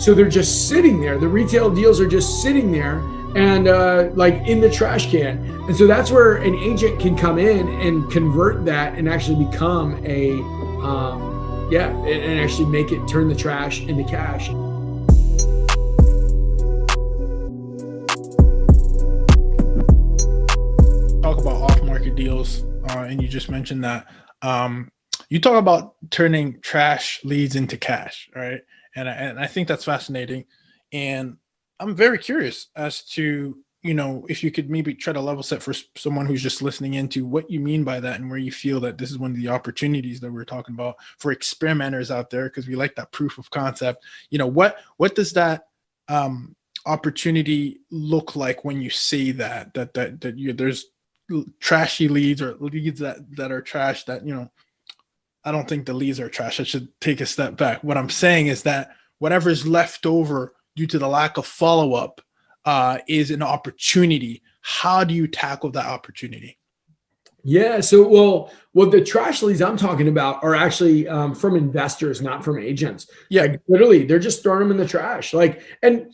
So they're just sitting there. The retail deals are just sitting there and like in the trash can. And so that's where an agent can come in and convert that and actually become a, and actually make it turn the trash into cash. Talk about off-market deals, and you just mentioned that. You talk about turning trash leads into cash, right? And I think that's fascinating. And I'm very curious as to, if you could maybe try to level set for someone who's just listening into what you mean by that and where you feel that this is one of the opportunities that we're talking about for experimenters out there, because we like that proof of concept. What does that opportunity look like when you say that there's trashy leads or leads that are trash that, I don't think the leads are trash. I should take a step back. What I'm saying is that whatever is left over due to the lack of follow-up is an opportunity. How do you tackle that opportunity? Yeah. So, well, the trash leads I'm talking about are actually from investors, not from agents. Yeah. Like, literally, they're just throwing them in the trash. And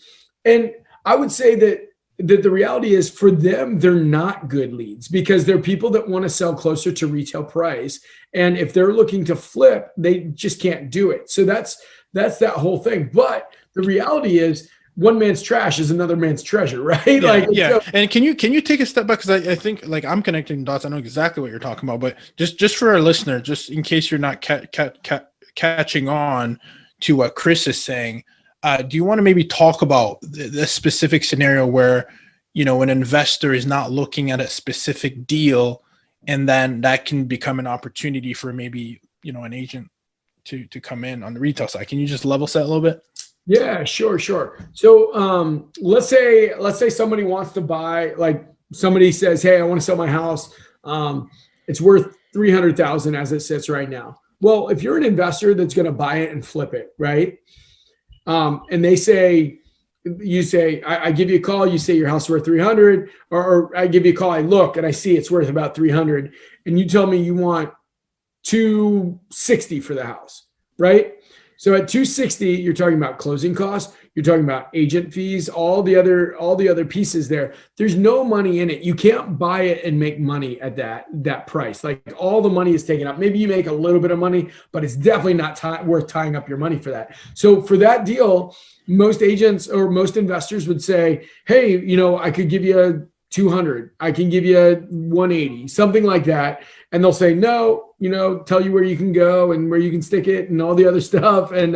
I would say that the reality is for them, they're not good leads because they're people that want to sell closer to retail price. And if they're looking to flip, they just can't do it. So that's that whole thing. But the reality is one man's trash is another man's treasure, right? Yeah. And can you take a step back? Because I think I'm connecting dots. I know exactly what you're talking about, but just for our listener, just in case you're not catching on to what Chris is saying, do you want to maybe talk about the specific scenario where, an investor is not looking at a specific deal, and then that can become an opportunity for maybe, an agent to come in on the retail side? Can you just level set a little bit? Yeah, sure. So let's say somebody wants to buy, like somebody says, hey, I want to sell my house. It's worth $300,000 as it sits right now. Well, if you're an investor that's going to buy it and flip it, right? And you say, I give you a call, you say your house is worth 300, or I give you a call, I look and I see it's worth about 300, and you tell me you want 260 for the house, right? So at 260, you're talking about closing costs, you're talking about agent fees, all the other pieces there. There's no money in it. You can't buy it and make money at that price. Like, all the money is taken up. Maybe you make a little bit of money, but it's definitely not worth tying up your money for that. So for that deal, most agents or most investors would say, hey, I could give you 200, I can give you 180, something like that. And they'll say, no, tell you where you can go and where you can stick it and all the other stuff. And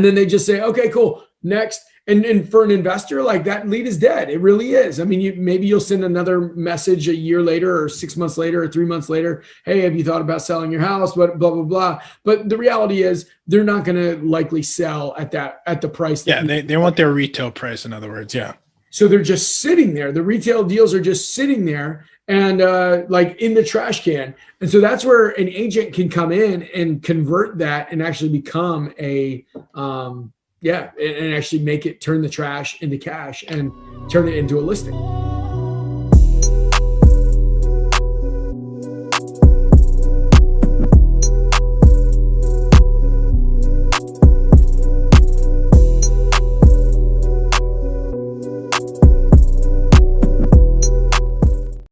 then they just say, okay, cool, next. And for an investor, like, that lead is dead. It really is. I mean, maybe you'll send another message a year later or 6 months later or 3 months later. Hey, have you thought about selling your house? But blah, blah, blah. But the reality is they're not going to likely sell at the price. Yeah. They want their retail price, in other words. Yeah. So they're just sitting there. The retail deals are just sitting there and like in the trash can. And so that's where an agent can come in and convert that and actually become a, and actually make it turn the trash into cash and turn it into a listing.